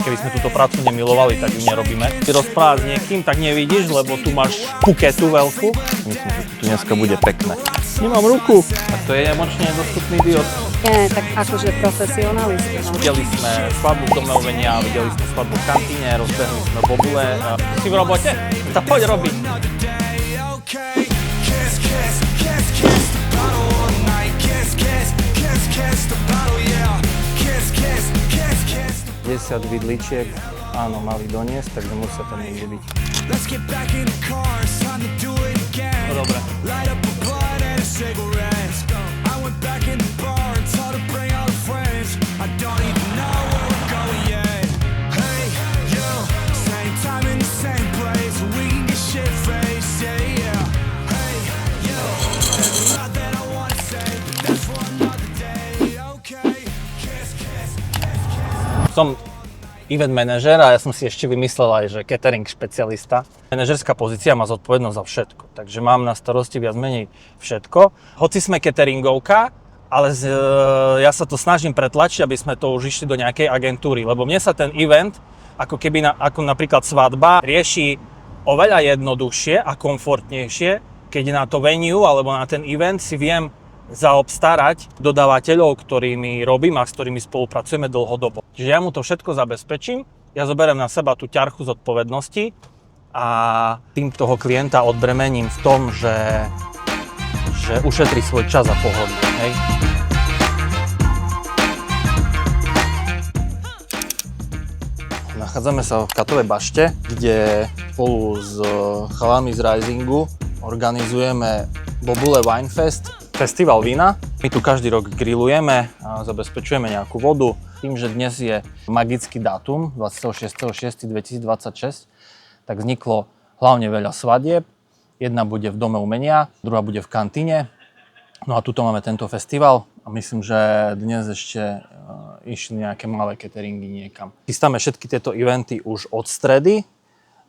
Keby sme túto prácu nemilovali, tak ju nerobíme. Ty rozprávať s niekým, tak nevidíš, lebo tu máš puketu veľkú. Myslím, že tu dneska bude pekné. Nemám ruku. A to je emočne nedostupný diod. Nie, tak akože profesionalisti. No. Videli sme svadbu v dome umenia, videli sme svadbu v kantíne, rozbehli sme bobule. Si v robote? Tak poď robiť. Desať vidličiek, áno, mali doniesť, takže musia tam niekde byť. No dobre. Som event manažer a ja som si ešte vymyslel aj, že catering špecialista. Manažerská pozícia má zodpovednosť za všetko, takže mám na starosti viac menej všetko. Hoci sme cateringovka, ale ja sa to snažím pretlačiť, aby sme to už išli do nejakej agentúry, lebo mne sa ten event, ako keby ako napríklad svadba, rieši oveľa jednoduchšie a komfortnejšie, keď na to venue alebo na ten event si viem zaobstarať dodávateľov, ktorými robím a s ktorými spolupracujeme dlhodobo. Čiže ja mu to všetko zabezpečím, ja zoberiem na seba tú ťarchu zodpovednosti a tým toho klienta odbremením v tom, že ušetrí svoj čas a pohodlie. Hej? Nachádzame sa v Katovej bašte, kde spolu s chalami z Risingu organizujeme Bobule Winefest, festival vína. My tu každý rok grillujeme a zabezpečujeme nejakú vodu. Tým, že dnes je magický dátum 26.6.2026, tak vzniklo hlavne veľa svadieb. Jedna bude v Dome umenia, druhá bude v kantíne. No a tuto máme tento festival a myslím, že dnes ešte išli nejaké malé cateringy niekam. Chystáme všetky tieto eventy už od stredy,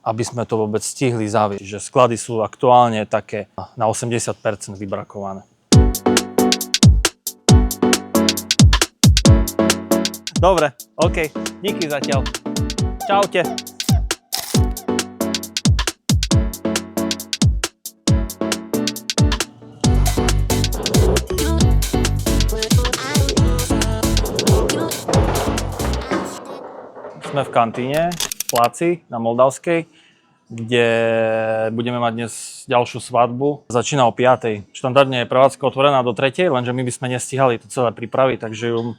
aby sme to vôbec stihli zaviesť. Že sklady sú aktuálne také na 80% vybrakované. Dobre, OK. Díky zatiaľ. Čaute. Sme v kantíne, v Pláci na Moldavskej, kde budeme mať dnes ďalšiu svadbu. Začína o 5:00. Štandardne je prevádzka otvorená do 3:00, lenže my by sme nestihali to celé pripraviť, takže ju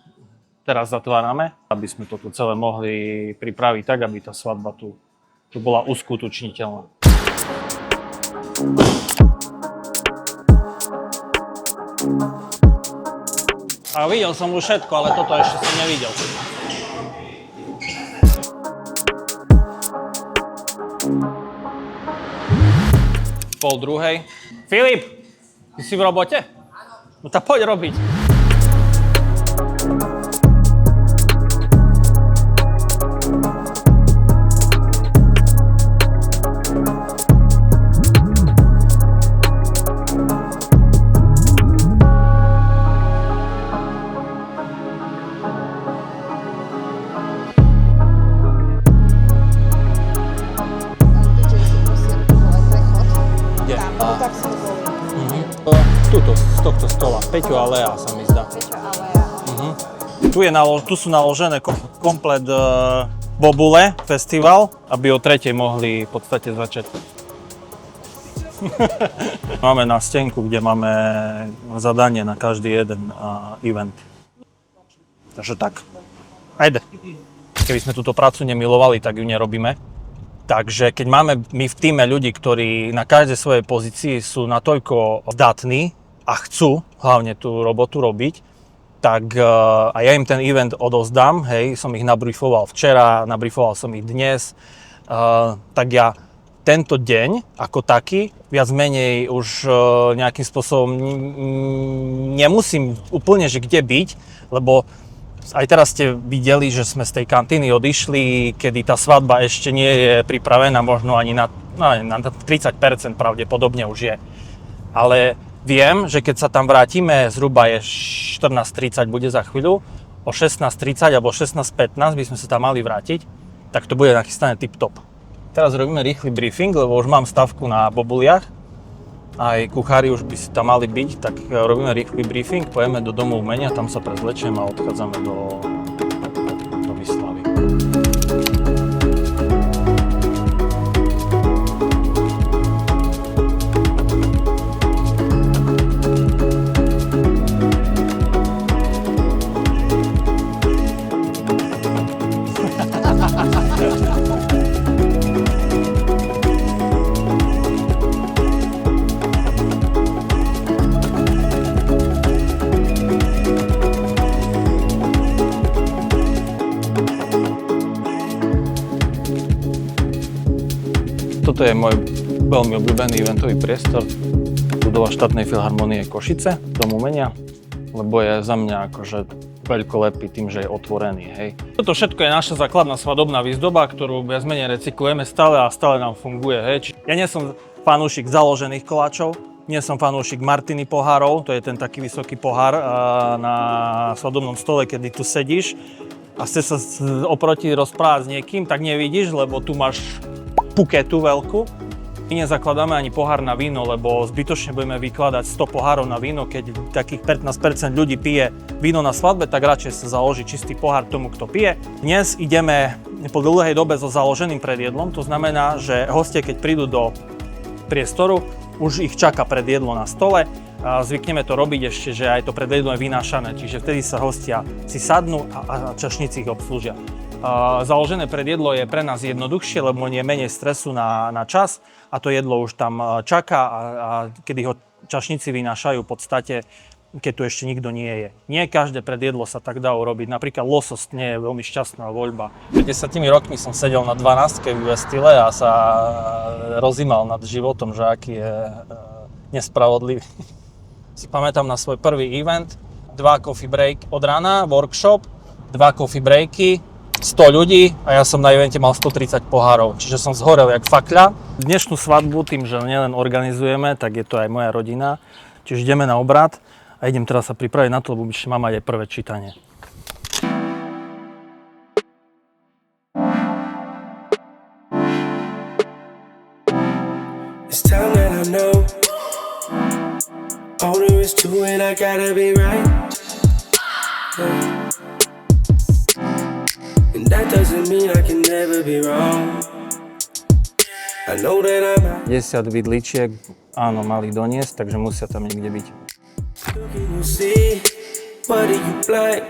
teraz zatvárame, aby sme toto celé mohli pripraviť tak, aby tá svadba tu bola uskutočniteľná. A videl som už všetko, ale toto ešte som nevidel. Pol druhej. Filip, ty si v robote? Áno. No tak poď robiť. Tuto, z tohto stola. Peťo Alea sa mi zdá. Peťo Alea. Tu sú naložené komplet Bobule festival, aby o 3:00 mohli v podstate začať. Máme na stenku, kde máme zadanie na každý jeden event. Takže tak. Ajde. Keby sme túto prácu nemilovali, tak ju nerobíme. Takže keď máme my v tíme ľudí, ktorí na každej svojej pozícii sú natoľko zdatní a chcú hlavne tú robotu robiť, tak a ja im ten event odovzdám, hej, som ich nabriefoval včera, nabriefoval som ich dnes, tak ja tento deň ako taký viac menej už nejakým spôsobom nemusím úplne, že kde byť, lebo aj teraz ste videli, že sme z tej kantíny odišli, kedy tá svadba ešte nie je pripravená, možno ani na 30% pravdepodobne už je. Ale viem, že keď sa tam vrátime, zhruba je 14:30 bude za chvíľu, o 16:30 alebo 16:15 by sme sa tam mali vrátiť. tak to bude nachystané tip-top. Teraz robíme rýchly briefing, lebo už mám stavku na bobuliach. Aj kuchári už by si tam mali byť, tak robíme rýchly briefing, pojeme do domu umenia, tam sa prezlečieme a odchádzame do Vislavy. Toto je môj veľmi obľúbený eventový priestor, budova štátnej filharmonie Košice, Dom umenia, lebo je za mňa akože veľkolepý tým, že je otvorený, hej. Toto všetko je naša základná svadobná výzdoba, ktorú viac menej recyklujeme stále a stále nám funguje, hej. Ja nie som fanúšik založených koláčov, nie som fanúšik Martiny pohárov, to je ten taký vysoký pohár na svadobnom stole, kedy tu sedíš a chce sa oproti rozprávať s niekým, tak nevidíš, lebo tu máš puketu veľkú. My nezakladáme ani pohár na víno, lebo zbytočne budeme vykladať 100 pohárov na víno, keď takých 15% ľudí pije víno na svadbe, tak radšej sa založí čistý pohár tomu, kto pije. Dnes ideme po dlhej dobe so založeným predjedlom, to znamená, že hostia, keď prídu do priestoru, už ich čaká predjedlo na stole. Zvykneme to robiť ešte, že aj to predjedlo je vynášané, čiže vtedy sa hostia si sadnú a čašníci ich obslúžia. Založené predjedlo je pre nás jednoduchšie, lebo je menej stresu na čas a to jedlo už tam čaká a kedy ho čašníci vynášajú v podstate, keď tu ešte nikto nie je. Nie každé predjedlo sa tak dá urobiť, napríklad losos nie je veľmi šťastná voľba. Pred 10 rokmi som sedel na 12 v Style a sa rozímal nad životom, že aký je nespravodlivý. Si pamätám na svoj prvý event, 2 coffee break od rána, workshop, 2 coffee breaky, 100 ľudí a ja som na evente mal 130 pohárov, čiže som zhorel jak fakľa. Dnešnú svadbu, tým, že nielen organizujeme, tak je to aj moja rodina, čiže ideme na obrad a idem teraz sa pripraviť na to, lebo ešte mám aj prvé čítanie. It's time that I know all there is to it, I gotta be right. And that doesn't mean I can never be wrong. I know that I'm out. 10 vidličiek, áno, mali doniesť, takže musia tam niekde byť. Looking, you see, what do you like?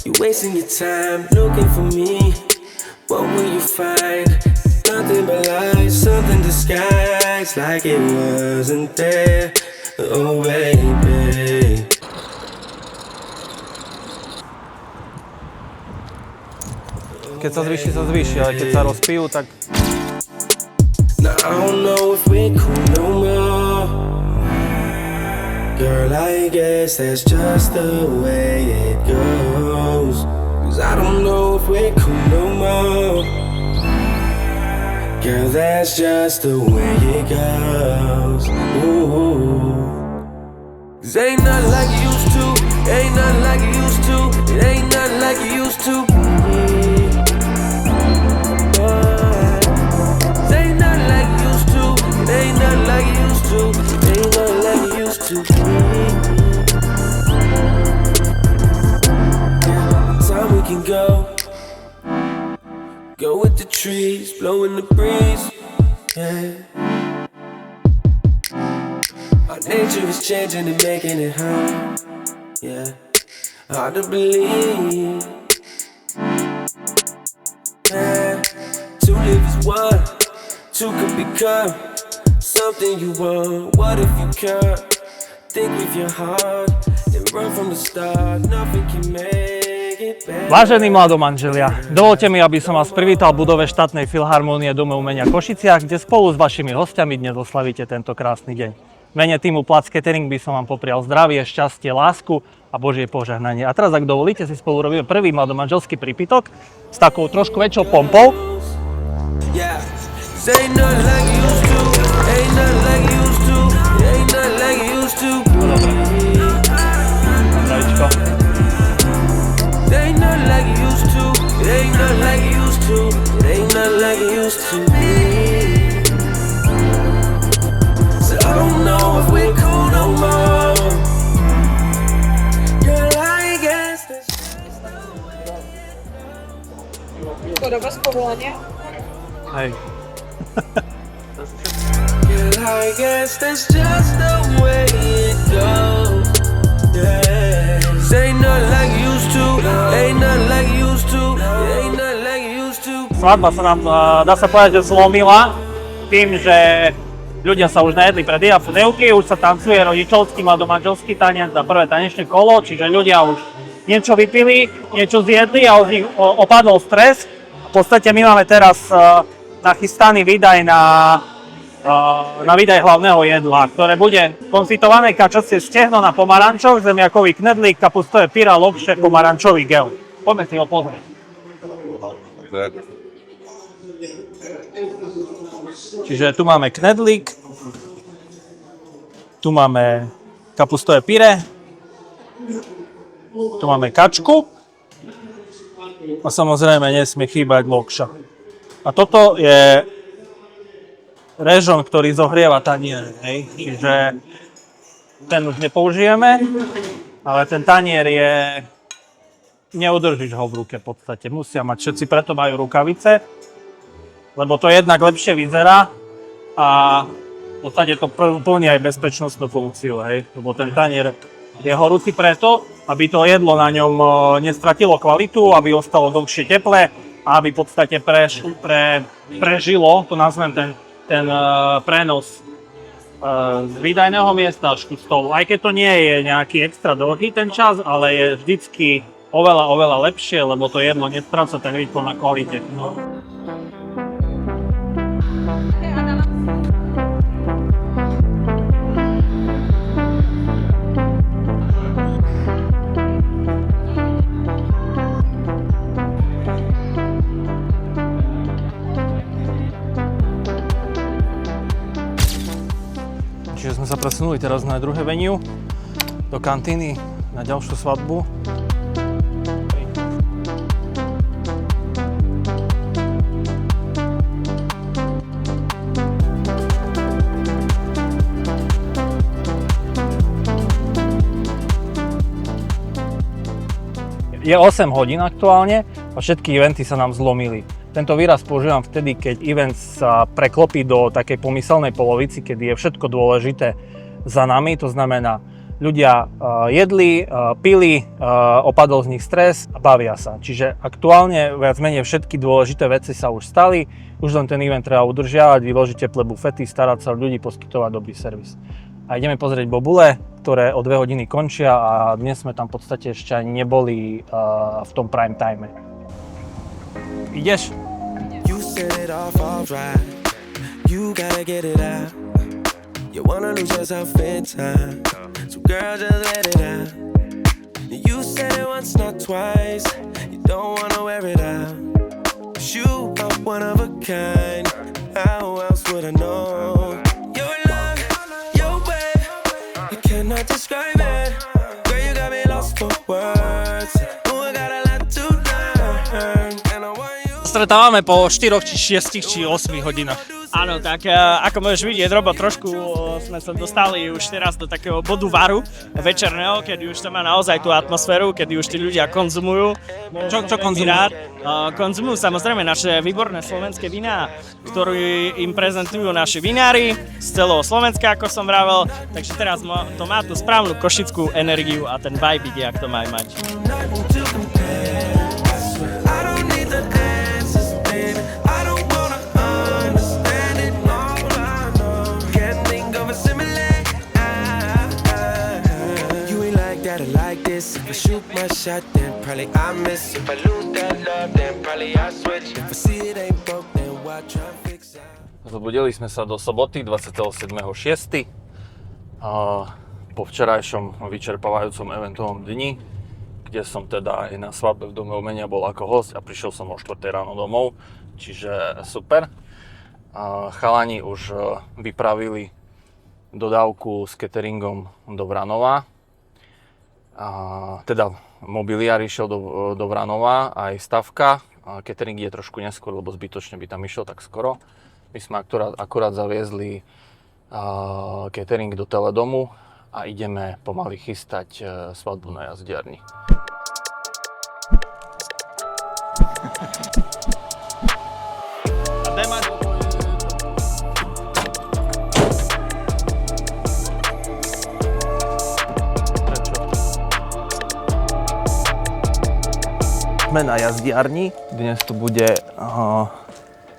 You wasting your time looking for me. What will you find? Nothing but lies, something disguised like it wasn't there. Oh baby. Keď sa zvýši, ale keď sa rozpijú, tak... Now I don't know if we're cool no more. Girl, I guess that's just the way it goes. 'Cause I don't know if we're cool no more. Girl, that's just the way it goes. Ooh. 'Cause ain't nothing like it used to. Ain't nothing like it used to. It ain't nothing like it used to. Ain't nothing like it used to. Ain't nothing like it used to. Ain't nothing like it used to. Time we can go with the trees, blowing the breeze. Yeah. Our nature is changing and making it hard. Yeah. Hard to believe. Yeah. To live is one, two could become something you want. What if you can't think with your heart and run from the start? Nothing can make it better. Vážení mladomanželia, dovolte mi, aby som vás privítal v budove štátnej filharmónie Dome umenia Košiciach, kde spolu s vašimi hostiami dnes oslavíte tento krásny deň. V mene týmu Plac Catering by som vám poprial zdravie, šťastie, lásku a Božie požehnanie. A teraz, ak dovolíte, si spolu robíme prvý mladomanželský prípitok s takou trošku väčšou pompou. Yeah. Ain't nothing like it used to. Ain't nothing like it used to. Ain't nothing like it used to. Dobre. Zdravíčko. Ain't nothing like it used to. Ain't nothing like it used to. Ain't Škoda bez povolenia. Hej. I guess that's just the way it goes. Yeah. Ain't nothing like you used to. Ain't nothing like you used to. Ain't nothing like you used to. Svadba sa nám, dá sa povedať, že zlomila tým, že ľudia sa už najedli pred diafudevky, už sa tancuje rodičovský, mladomanželský tanec na prvé tanečné kolo, čiže ľudia už niečo vypili, niečo zjedli a od nich opadol stres. V podstate my máme teraz nachystaný výdaj na výdaj hlavného jedla, ktoré bude konfitované kačacie stehno na pomarančoch, zemiakový knedlík, kapustové pyra, lobše, pomarančový gel. Poďme si ho pozrieť. Čiže tu máme knedlík, tu máme kapustové pyre, tu máme kačku a samozrejme nesmie chýbať lokša. A toto je režon, ktorý zohrieva tanier, hej. Čiže ten už nepoužijeme, ale ten tanier je... Neudržíš ho v ruke v podstate, musia mať, všetci preto majú rukavice, lebo to jednak lepšie vyzerá a v podstate to plní aj bezpečnostnú funkciu, hej. Lebo ten tanier je horúci preto, aby to jedlo na ňom nestratilo kvalitu, aby ostalo dlhšie teplé a aby v podstate prežilo, to nazvem ten prenos z výdajného miesta až ku stolu. Aj keď to nie je nejaký extra dlhý ten čas, ale je vždycky oveľa lepšie, lebo to jedlo nestráca tak rýchlo na kvalite. Čiže sme sa presunuli teraz na druhé venue, do kantíny, na ďalšiu svadbu. Je 8 hodín aktuálne a všetky eventy sa nám zlomili. Tento výraz používam vtedy, keď event sa preklopí do takej pomyselnej polovici, kedy je všetko dôležité za nami, to znamená, ľudia jedli, pili, opadol z nich stres a bavia sa. Čiže aktuálne viac menej všetky dôležité veci sa už stali, už len ten event treba udržiavať, vyložiť teplé bufety, starať sa o ľudí, poskytovať dobrý servis. A ideme pozrieť bobule, ktoré o 2 hodiny končia a dnes sme tam v podstate ešte ani neboli v tom prime time. Ideš? You set it off alright. You gotta get it out. You wanna lose yourself in time. So girl, just let it out. You said it once, not twice. You don't wanna wear it out. 'Cause you are one of a kind. How else would I know? Your love, your way, I cannot describe it. Girl, you got me lost for words. Oh, I got a lot to learn. And I want you. Stretávame po 4, či 6, či 8 hodinách. Áno, tak ako môžeš vidieť, Robo, trošku sme sa dostali už teraz do takého bodu varu večerného, kedy už to má naozaj tú atmosféru, kedy už tí ľudia konzumujú. Čo konzumujú? Konzumujú samozrejme naše výborné slovenské vína, ktoré im prezentujú naši vinári z celého Slovenska, ako som vravel. Takže teraz to má tú správnu košickú energiu a ten vibe, jak to má mať. Nothing to compare. I don't need the answers, baby. I don't wanna understand it. All I know, can't think of a simile. You ain't like that or like this. If I shoot my shot, then probably I miss. If I lose that love, then probably I switch. If I see it ain't broke, then why try and fix it? Zobudili sme sa do soboty 27.6. Po včerajšom vyčerpávajúcom eventovom dni, kde som teda aj na svadbe v Dome umenia bol ako host a prišiel som o 4 ráno domov, čiže super. Chalani už vypravili dodávku s cateringom do Vranova. Teda mobiliár išiel do Vranova, aj stavka. Catering je trošku neskôr, lebo zbytočne by tam išiel tak skoro. My sme akurát zaviezli catering do Teledomu a ideme pomaly chystať svadbu na jazdiarni. Demať. Prečo? Sme na jazdiarni. Dnes tu bude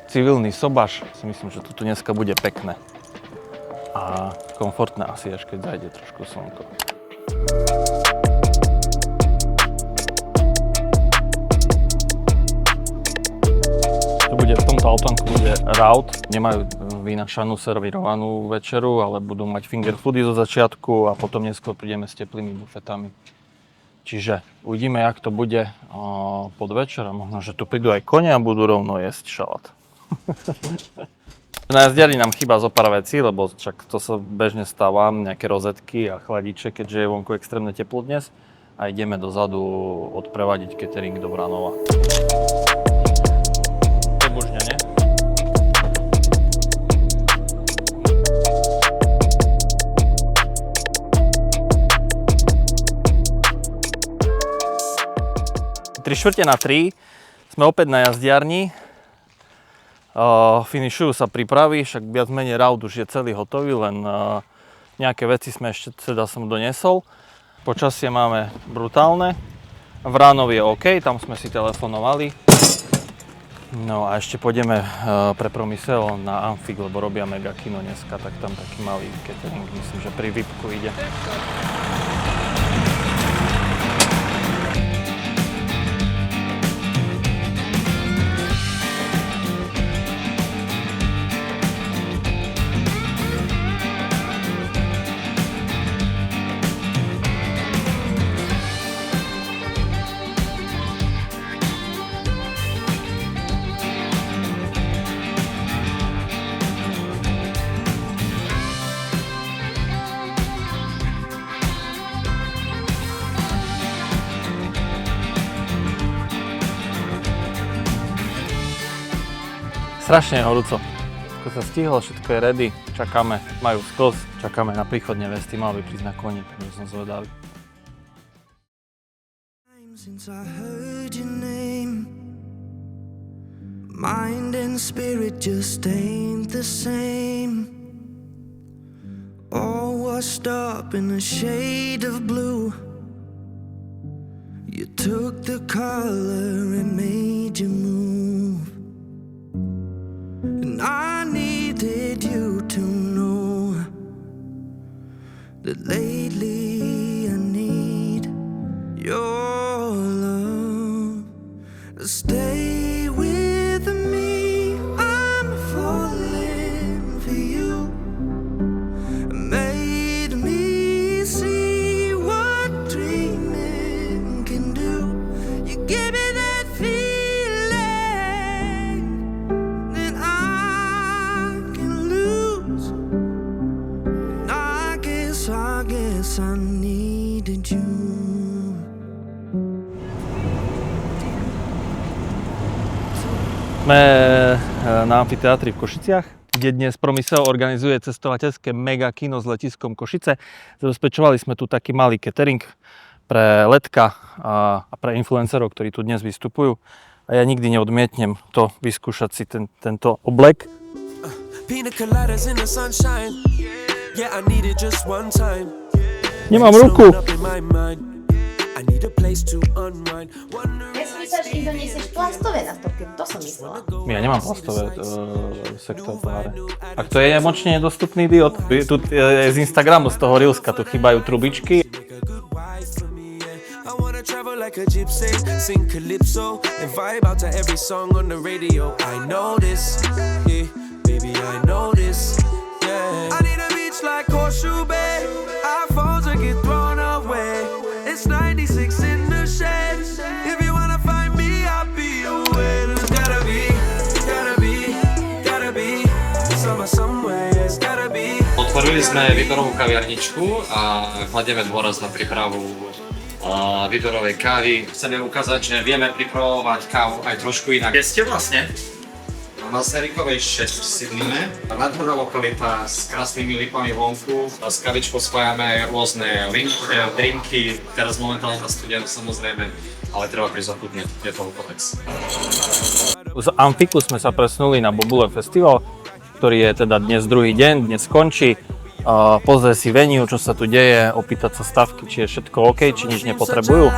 civilný sobaš. Si myslím, že to tu dneska bude pekné. A komfortné asi, až keď zajde trošku slnko. V tomto autónku bude raut, nemajú vynašanú servírovanú večeru, ale budú mať finger foody zo začiatku a potom neskôr prídeme s teplými bufetami. Čiže uvidíme, jak to bude pod večer a možno, že tu prídu aj kone a budú rovno jesť šalát. Na jazdiarni nám chýba zo pár vecí, lebo však to sa bežne stáva, nejaké rozetky a chladiče, keďže je vonku extrémne teplo dnes a ideme dozadu odprevadiť catering do Vranova. Tri 3 sme opäť na jazdiarni. Finišujú sa prípravy, však viac menej raut už je celý hotový, len nejaké veci sme ešte som doniesol. Počasie máme brutálne. Vránov je OK, tam sme si telefonovali. No a ešte pôjdeme pre Promysel na Amfik, lebo robia mega kino dneska, tak tam taký malý catering, myslím, že pri VIPku ide. Strašne horúco. Všetko sa stihlo, všetko je ready, čakáme, majú skos, čakáme na príchod nevesty, mal by prísť na koni, takže som zvedavý. Since I heard your name, mind and spirit just ain't the same. All washed up in a shade of blue. You took the color and made you move. And I needed you to know that lately I need your love. Stay with me, I'm falling for you. Made me see what dreaming can do. You give me that feeling that I can lose. And I guess I needed you. Sme na amfiteátri v Košiciach, kde dnes Promysel organizuje cestovateľské mega kino s letiskom Košice. Zabezpečovali sme tu taký malý catering pre letka a pre influencerov, ktorí tu dnes vystupujú. A ja nikdy neodmietnem to vyskúšať si tento oblek. Nemám ruku. Ja som myslela, že im doniesieš plastové na stopke, to som myslela. Ja nemám plastové sektoráre. Ak to je emočne nedostupný diod, tu z Instagramu, z toho Reelska, tu chýbajú trubičky. It's 96 in the shed. If you wanna find me, I'll be away. There's gotta be somewhere. It's gotta be. Otvorili sme výberovú kaviarničku a kladieme dôraz na prípravu výberovej kávy. Chceme ukázať, že vieme pripravovať kávu aj trošku inak. Kde ste vlastne? Na Serikovej 6 sídlime. Nádherná lokalita s krásnymi lipami vonku. S kavičkou spájame rôzne drinky. Teraz momentálne na studiu samozrejme, ale treba prísť zachutniť. Je to kodex. Z Amfiku sme sa presunuli na Bobule Festival, ktorý je teda dnes druhý deň, dnes skončí. Pozrieť si venue, čo sa tu deje, opýtať sa stavky, či je všetko OK, či nič nepotrebujú.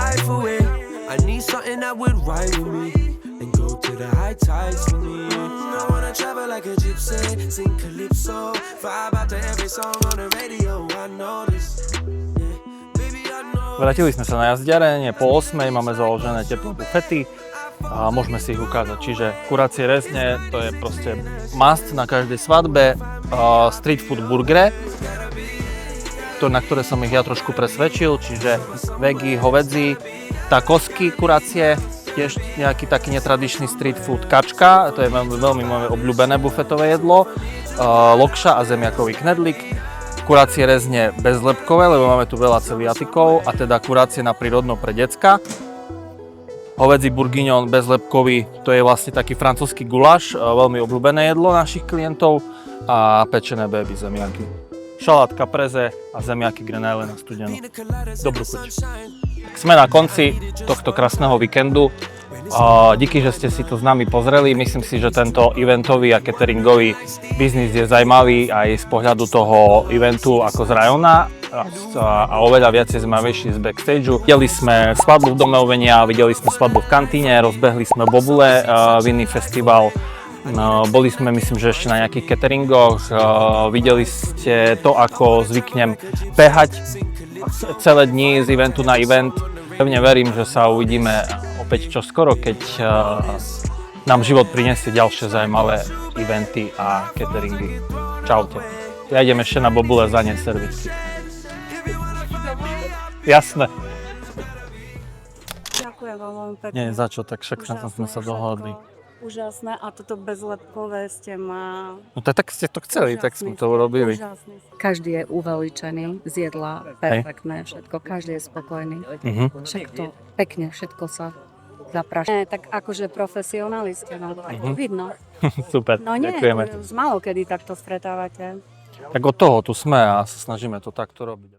I need something that would ride with me and go to the high tides with me. I wanna travel like a gypsy, sing calypso, vibe out to every song on the radio. I know this. Yeah. Baby, I know. Vrátili sme sa na jazdiareň, je po 8, máme založené teplé bufety a môžeme si ich ukázať. Čiže kuracie rezne, to je proste must na každej svadbe, street food burgery, na ktoré som ich ja trošku presvedčil, čiže veggie, hovädzí, takosky kuracie, tiež nejaký taký netradičný street food, kačka, to je veľmi moje obľúbené bufetové jedlo, lokša a zemiakový knedlík, kuracie rezne bezlepkové, lebo máme tu veľa celiatikov, a teda kuracie na prírodno pre decka. Hovädzí bourguignon bezlepkový, to je vlastne taký francúzsky guláš, veľmi obľúbené jedlo našich klientov, a pečené baby zemiaky. Šalát caprese a zemiaky grenaille na studenú. Dobrú chuť. Sme na konci tohto krásneho víkendu. Díky, že ste si to s nami pozreli. Myslím si, že tento eventový a cateringový biznis je zaujímavý aj z pohľadu toho eventu ako z rajona. A oveľa viacej sme vyšli z backstageu. Videli sme svadbu v Dome umenia, videli sme svadbu v kantíne, rozbehli sme Bobule, vinný festival. Boli sme, myslím, že ešte na nejakých cateringoch, videli ste to, ako zvyknem behať celé dni z eventu na event. Pevne verím, že sa uvidíme opäť čoskoro, keď nám život prinesie ďalšie zaujímavé eventy a cateringy. Čaute. Ja idem ešte na Bobule zaniesť servisky. Jasné. Ďakujem vám veľmi pekne. Nie, za čo, tak však sme sa dohodli. Úžasné, a toto bezlepkové ste ma... No tak ste to chceli, tak sme to urobili. Úžasný. Každý je uveličený z jedla, perfektné všetko, každý je spokojný. Však to pekne, všetko sa zapraší. Tak akože profesionalisti, no to vidno. Super, No nie, ďakujeme. málo kedy takto stretávate. Tak od toho tu sme a sa snažíme to takto robiť.